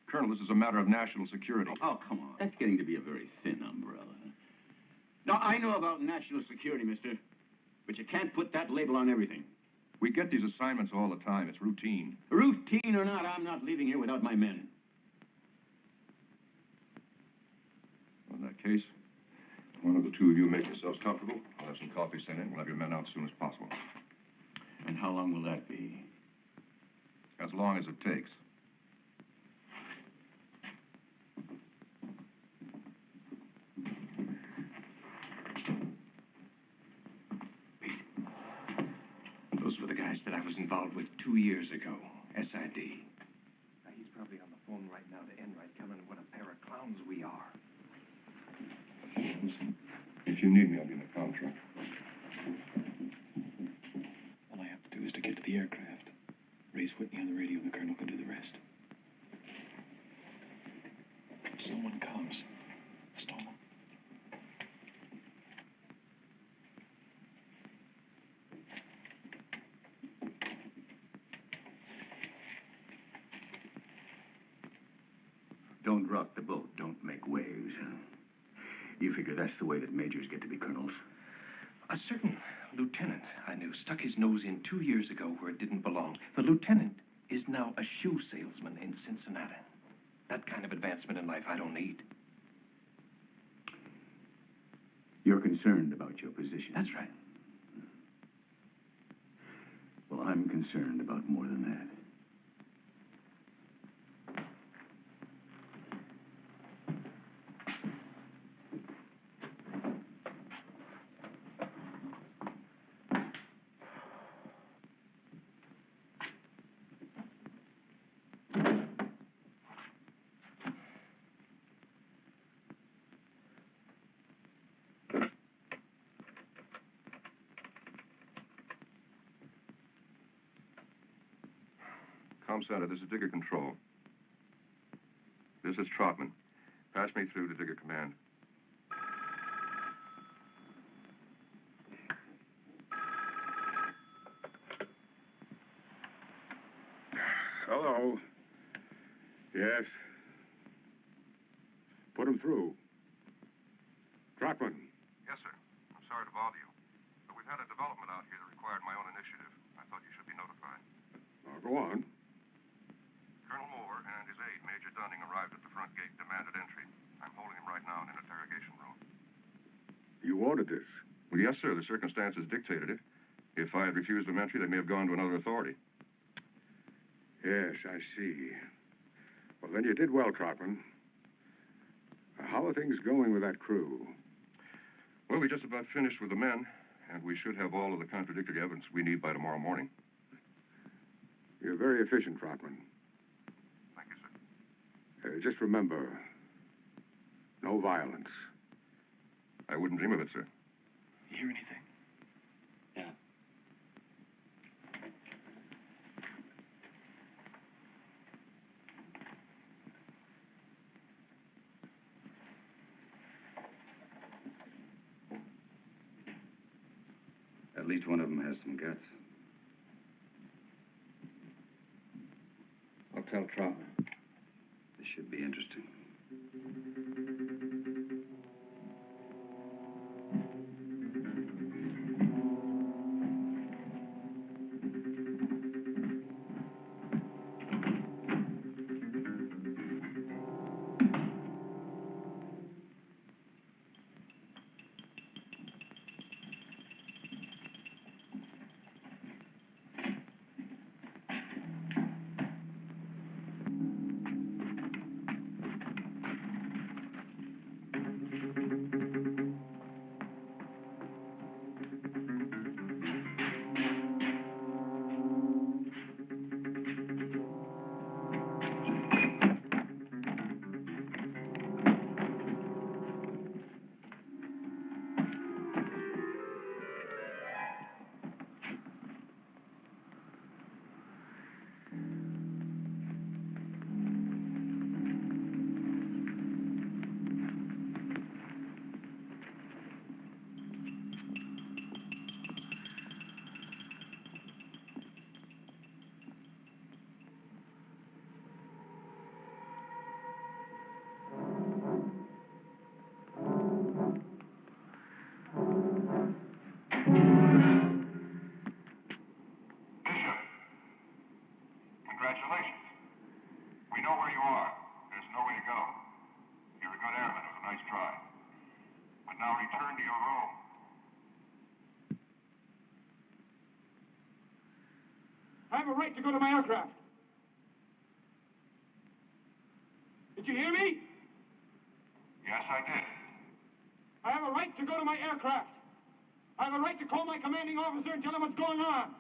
Colonel, this is a matter of national security. Oh, come on. That's getting to be a very thin umbrella. Now, I know about national security, mister, but you can't put that label on everything. We get these assignments all the time. It's routine. Routine or not, I'm not leaving here without my men. In that case, one of the two of you make yourselves comfortable. I'll have some coffee sent in. We'll have your men out as soon as possible. And how long will that be? As long as it takes. Those were the guys that I was involved with 2 years ago. SID. Now, he's probably on the phone right now to Enright, telling him what a pair of clowns we are. If you need me, I'll be in the comm truck. All I have to do is to get to the aircraft. Raise Whitney on the radio, and the colonel can do the rest. If someone comes, stall them. Don't rock the boat. Don't make waves. You figure that's the way that majors get to be colonels? A certain lieutenant I knew stuck his nose in 2 years ago where it didn't belong. The lieutenant is now a shoe salesman in Cincinnati. That kind of advancement in life I don't need. You're concerned about your position. That's right. Well, I'm concerned about more than that. Comm Center, this is Digger Control. This is Trotman. Pass me through to Digger Command. Hello. Yes. Put him through. Trotman. Yes, sir. I'm sorry to bother you. But we've had a development out here that required my own initiative. I thought you should be notified. Now, go on. Colonel Moore and his aide, Major Dunning, arrived at the front gate and demanded entry. I'm holding him right now in an interrogation room. You ordered this? Well, yes, sir. The circumstances dictated it. If I had refused them entry, they may have gone to another authority. Yes, I see. Well, then you did well, Trotman. How are things going with that crew? Well, we just about finished with the men, and we should have all of the contradictory evidence we need by tomorrow morning. You're very efficient, Trotman. Thank you, sir. Just remember, no violence. I wouldn't dream of it, sir. You hear anything? Yeah. At least one of them has some guts. I'll tell Troutman. This should be interesting. Congratulations. We know where you are. There's no way to go. You're a good airman. It was a nice try. But now return to your room. I have a right to go to my aircraft. Did you hear me? Yes, I did. I have a right to go to my aircraft. I have a right to call my commanding officer and tell him what's going on.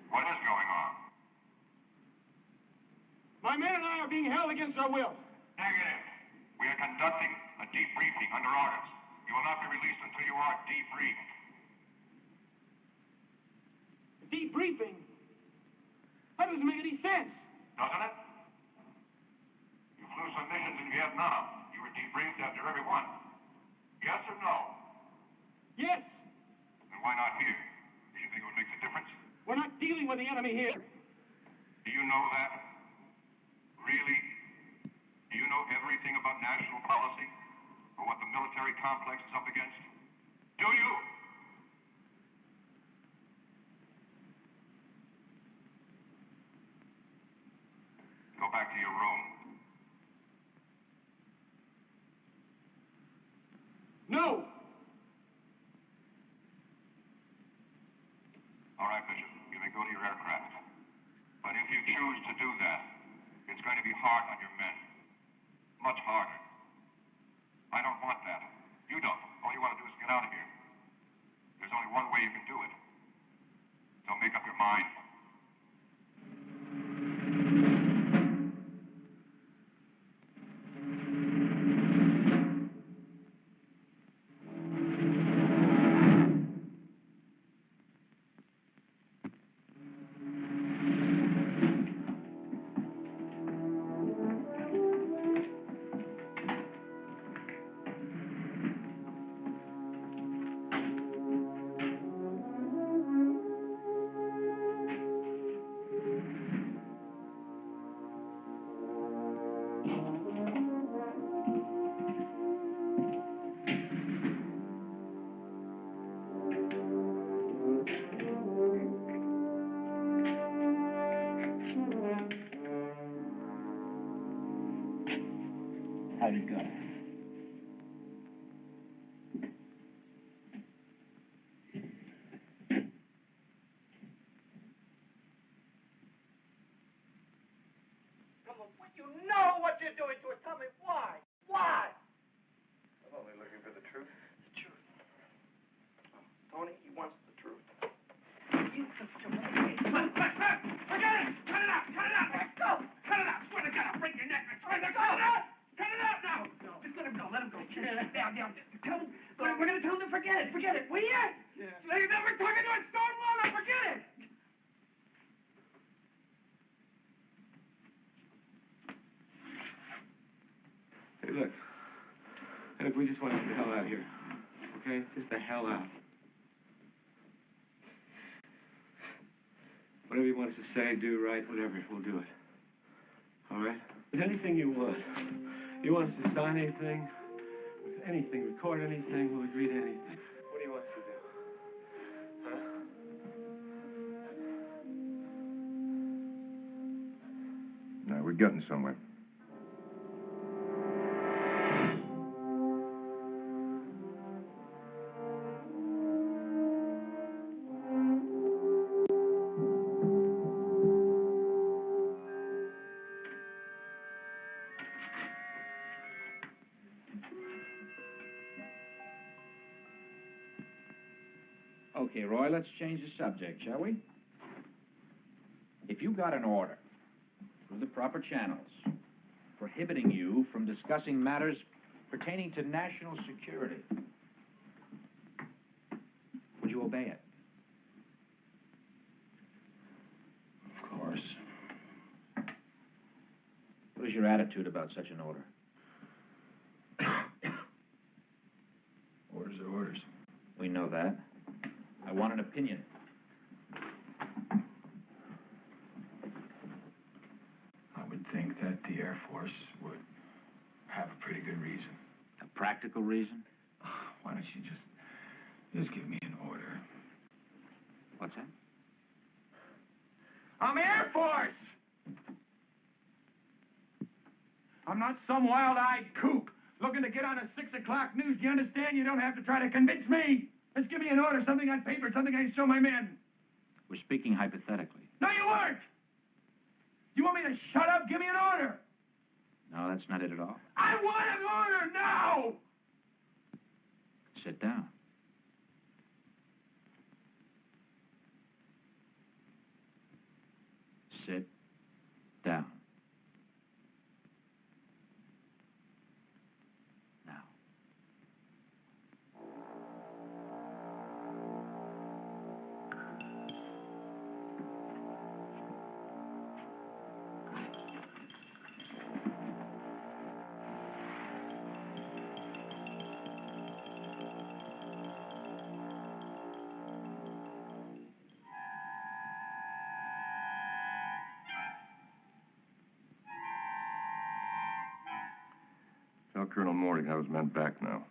What is going on? My men and I are being held against our will. Negative. We are conducting a debriefing under orders. You will not be released until you are debriefed. Debriefing? That doesn't make any sense. Doesn't it? You flew some missions in Vietnam. You were debriefed after every one. Yes or no? Yes. Then why not here? Do you think it would make a difference? We're not dealing with the enemy here. Do you know that? Really? Do you know everything about national policy? Or what the military complex is up against? Do you? Go back to your room. No! All right, Bishop. You may go to your aircraft. But if you choose to do that, it's going to be hard on your men. Much harder. I don't want that. You don't. All you want to do is get out of here. There's only one way you can do it. So make up your mind. How'd it go? You know what you're doing to us. Tell me why. Why? I'm only looking for the truth. The truth. Tony, he wants the truth. Forget it! Cut it out! Cut it out! Let's go! Cut it out! Swear to God, I'll break your neck! I swear to God! Cut it out! Cut it out now! No. Just let him go. Let him go. Down. Tell him. We're going to tell him to forget it. Forget it. Will you? Yeah. They're never talking to a stone wall. Now forget it. Hey, look. We just want to get the hell out of here. Okay? Just the hell out. you want us to say, do, write, whatever, we'll do it. All right? But anything you want. You want us to sign anything? Anything, record anything, we'll agree to anything. What do you want us to do? Huh? Now, we're getting somewhere. Okay, Roy, let's change the subject, shall we? If you got an order through the proper channels prohibiting you from discussing matters pertaining to national security, would you obey it? Of course. What is your attitude about such an order? Orders are orders. We know that. I want an opinion. I would think that the Air Force would have a pretty good reason. A practical reason? Why don't you just give me an order? What's that? I'm Air Force! I'm not some wild-eyed kook looking to get on a 6 o'clock news. Do you understand? You don't have to try to convince me. Just give me an order, something on paper, something I can show my men. We're speaking hypothetically. No, you weren't! You want me to shut up? Give me an order! No, that's not it at all. I want an order now! Sit down. Sit down. Now. Tell Colonel Morty to have his men back now.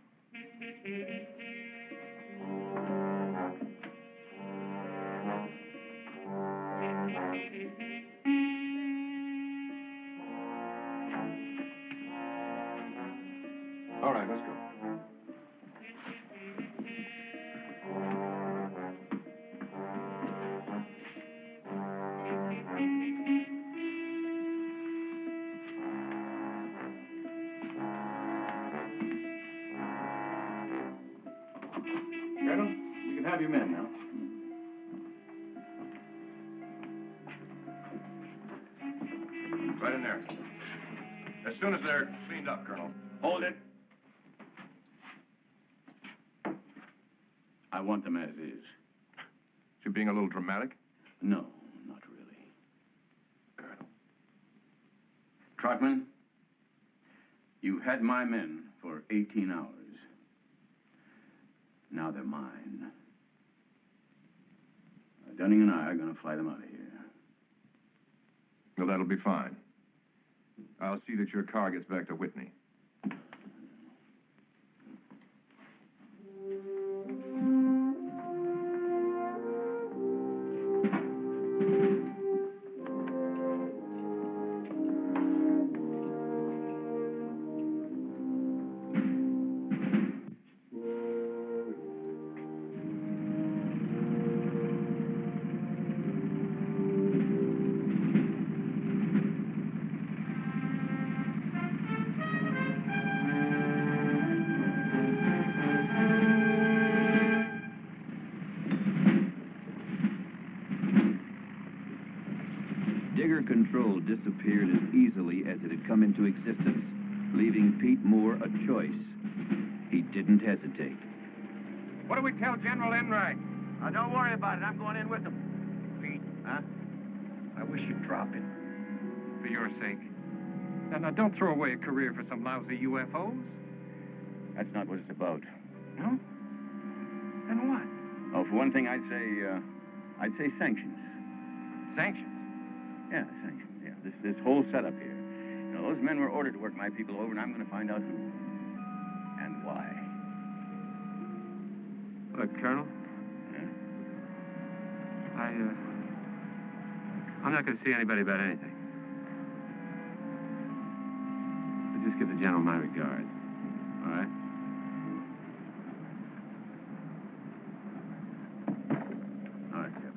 All right, let's go. Colonel, you can have your men now. Right in there. As soon as they're cleaned up, Colonel. Hold it. I want them as is. You being a little dramatic? No, not really. Colonel. Trotman, you had my men for 18 hours. Now they're mine. Dunning and I are going to fly them out of here. Well, that'll be fine. I'll see that your car gets back to Whitney. Digger control disappeared as easily as it had come into existence, leaving Pete Moore a choice. He didn't hesitate. What do we tell General Enright? Don't worry about it. I'm going in with him. Pete, Huh? I wish you'd drop it. For your sake. Now, don't throw away a career for some lousy UFOs. That's not what it's about. No? Then what? Oh, for one thing, I'd say sanctions. Sanctions? Yeah, sanctions, yeah. This whole setup here. You know, those men were ordered to work my people over, and I'm going to find out who. And why. Look, Colonel. Yeah? I'm not going to see anybody about anything. But just give the general my regards. All right? All right, Captain.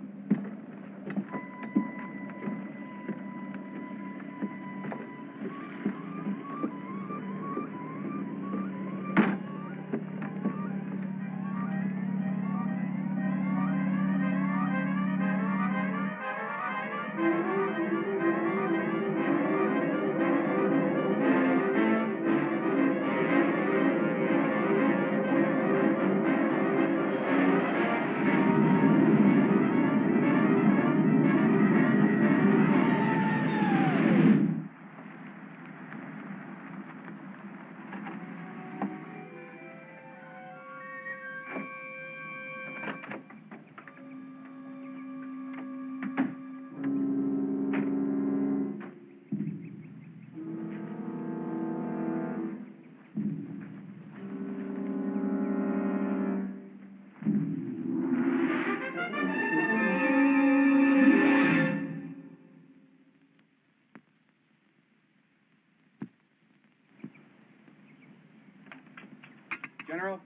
General,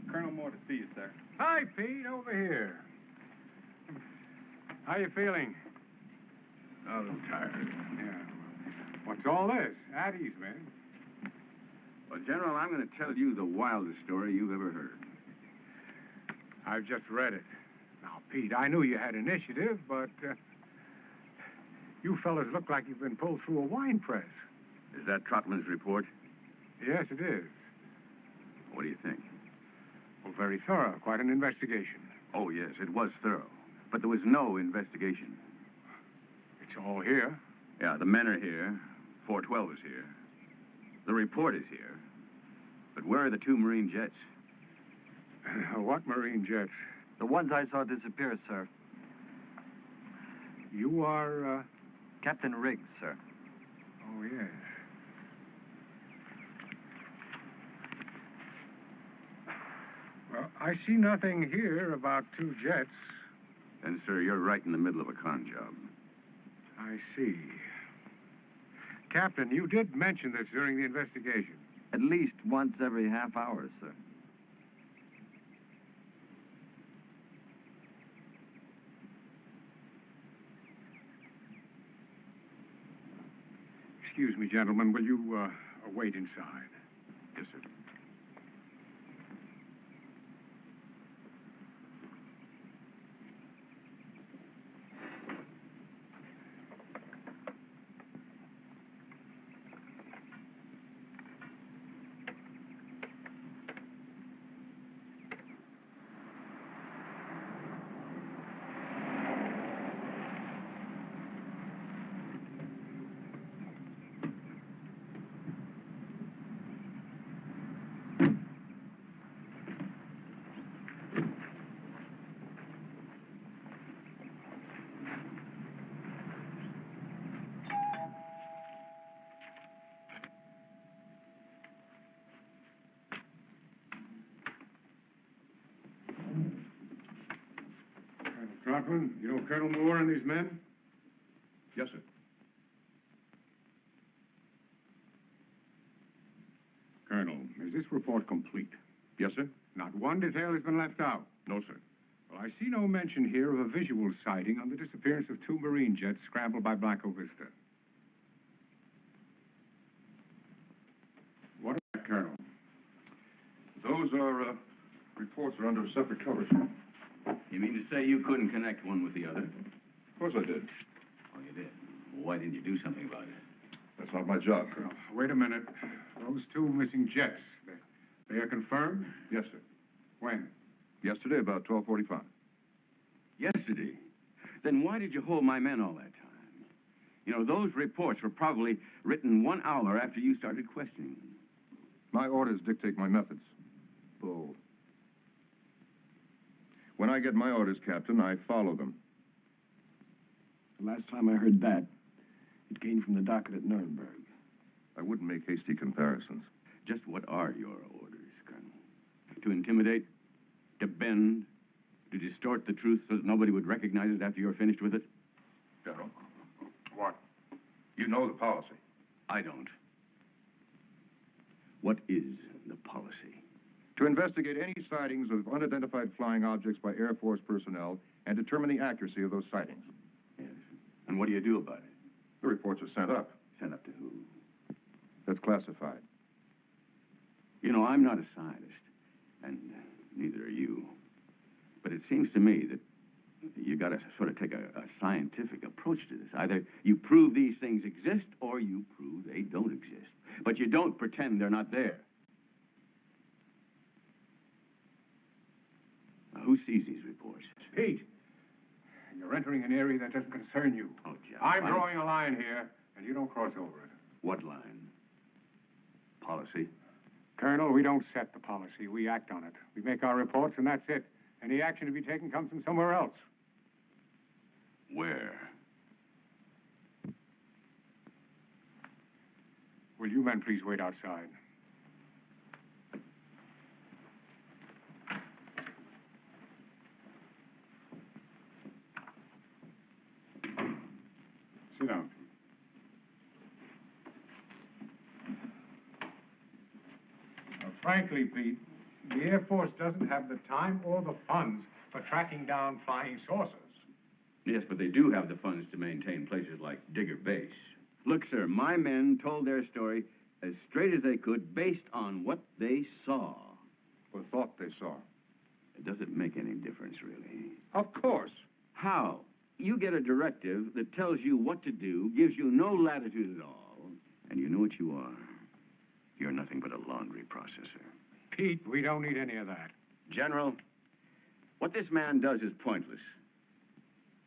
Colonel Moore to see you, sir. Hi, Pete, over here. How you feeling? A little tired. Yeah. What's all this? At ease, man. Well, General, I'm going to tell you the wildest story you've ever heard. I've just read it. Now, Pete, I knew you had initiative, but you fellas look like you've been pulled through a wine press. Is that Trotman's report? Yes, it is. What do you think? Well, very thorough. Quite an investigation. Oh, yes, it was thorough. But there was no investigation. It's all here. Yeah, the men are here. 412 is here. The report is here. But where are the 2 Marine jets? What Marine jets? The ones I saw disappear, sir. You are, Captain Riggs, sir. Oh, yes. Well, I see nothing here about 2 jets. Then, sir, you're right in the middle of a con job. I see. Captain, you did mention this during the investigation. At least once every half hour, sir. Excuse me, gentlemen. Will you wait inside? Yes, sir. Trotman, you know Colonel Moore and these men? Yes, sir. Colonel, is this report complete? Yes, sir. Not one detail has been left out. No, sir. Well, I see no mention here of a visual sighting on the disappearance of 2 Marine jets scrambled by Blanco Vista. What is that, Colonel? Those are, reports are under separate covers. You mean to say you couldn't connect one with the other? Of course I did. Oh, you did? Well, why didn't you do something about it? That's not my job. Well, wait a minute. Those 2 missing jets, they are confirmed? Yes, sir. When? Yesterday, about 12:45. Yesterday? Then why did you hold my men all that time? You know, those reports were probably written 1 hour after you started questioning them. My orders dictate my methods. Oh. When I get my orders, Captain, I follow them. The last time I heard that, it came from the docket at Nuremberg. I wouldn't make hasty comparisons. Just what are your orders, Colonel? To intimidate? To bend? To distort the truth so that nobody would recognize it after you're finished with it? General. What? You know the policy. I don't. What is the policy? To investigate any sightings of unidentified flying objects by Air Force personnel and determine the accuracy of those sightings. Yes. And what do you do about it? The reports are sent up. Sent up to who? That's classified. You know, I'm not a scientist, and neither are you. But it seems to me that you got to sort of take a scientific approach to this. Either you prove these things exist, or you prove they don't exist. But you don't pretend they're not there. Now, who sees these reports? Pete, you're entering an area that doesn't concern you. Oh, John. I'm drawing a line here, and you don't cross over it. What line? Policy? Colonel, we don't set the policy. We act on it. We make our reports, and that's it. Any action to be taken comes from somewhere else. Where? Will you men please wait outside? Sit down. Now, frankly, Pete, the Air Force doesn't have the time or the funds for tracking down flying saucers. Yes, but they do have the funds to maintain places like Digger Base. Look, sir, my men told their story as straight as they could based on what they saw. Or thought they saw. It doesn't make any difference, really. Of course. How? You get a directive that tells you what to do, gives you no latitude at all, and you know what you are. You're nothing but a laundry processor. Pete, we don't need any of that. General, what this man does is pointless.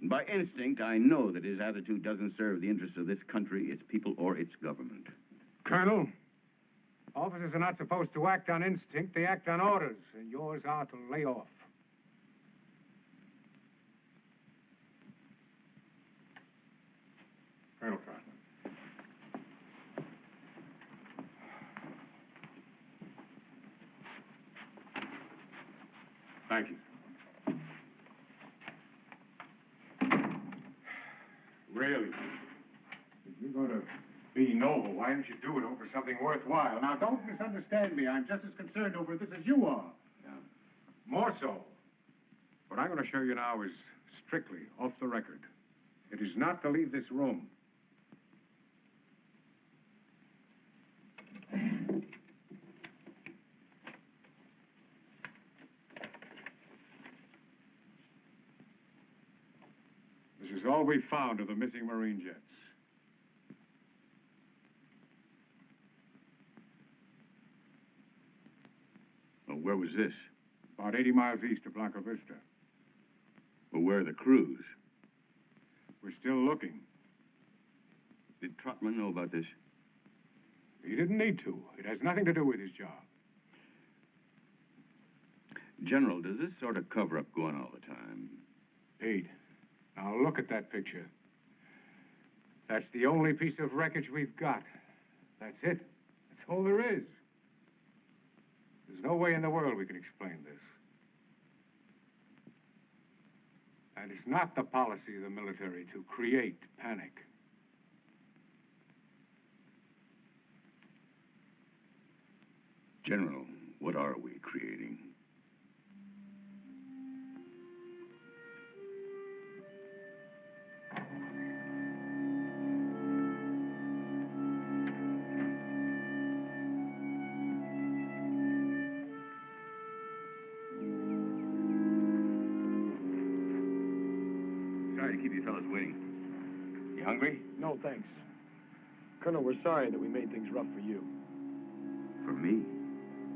By instinct, I know that his attitude doesn't serve the interests of this country, its people, or its government. Colonel, officers are not supposed to act on instinct. They act on orders, and yours are to lay off. Colonel Trotman. Thank you. Really? If you're going to be noble, why don't you do it over something worthwhile? Now, don't misunderstand me. I'm just as concerned over this as you are. Yeah. More so. What I'm going to show you now is strictly off the record. It is not to leave this room. This is all we found of the missing Marine jets. Well, where was this? About 80 miles east of Blanco Vista. Well, where are the crews? We're still looking. Did Trotman know about this? He didn't need to. It has nothing to do with his job. General, does this sort of cover-up go on all the time? Pete, now look at that picture. That's the only piece of wreckage we've got. That's it. That's all there is. There's no way in the world we can explain this. And it's not the policy of the military to create panic. General, what are we creating? Sorry to keep you fellas waiting. You hungry? No, thanks. Colonel, we're sorry that we made things rough for you. For me?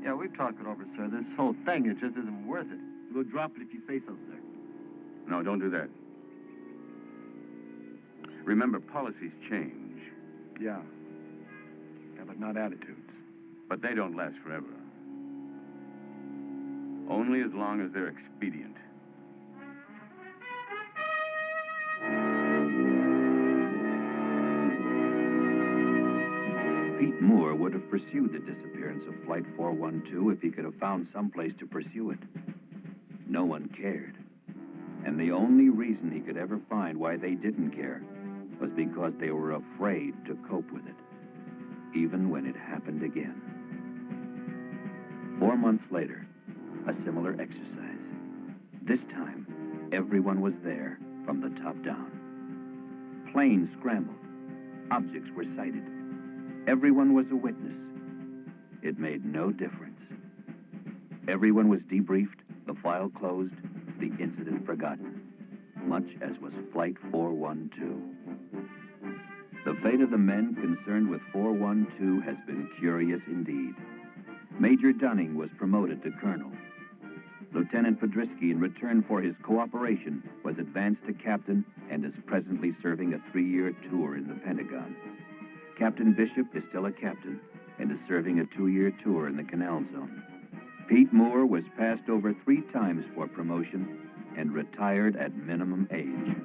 Yeah, we've talked it over, sir. This whole thing, it just isn't worth it. We'll drop it if you say so, sir. No, don't do that. Remember, policies change. Yeah. Yeah, but not attitudes. But they don't last forever. Only as long as they're expedient. Pete Moore would have pursued the disappearance of Flight 412 if he could have found someplace to pursue it. No one cared. And the only reason he could ever find why they didn't care was because they were afraid to cope with it, even when it happened again. 4 months later, a similar exercise. This time, everyone was there from the top down. Planes scrambled. Objects were sighted. Everyone was a witness. It made no difference. Everyone was debriefed, the file closed, the incident forgotten, much as was Flight 412. The fate of the men concerned with 412 has been curious indeed. Major Dunning was promoted to colonel. Lieutenant Podrisky, in return for his cooperation, was advanced to captain and is presently serving a 3-year tour in the Pentagon. Captain Bishop is still a captain and is serving a 2-year tour in the Canal Zone. Pete Moore was passed over 3 times for promotion and retired at minimum age.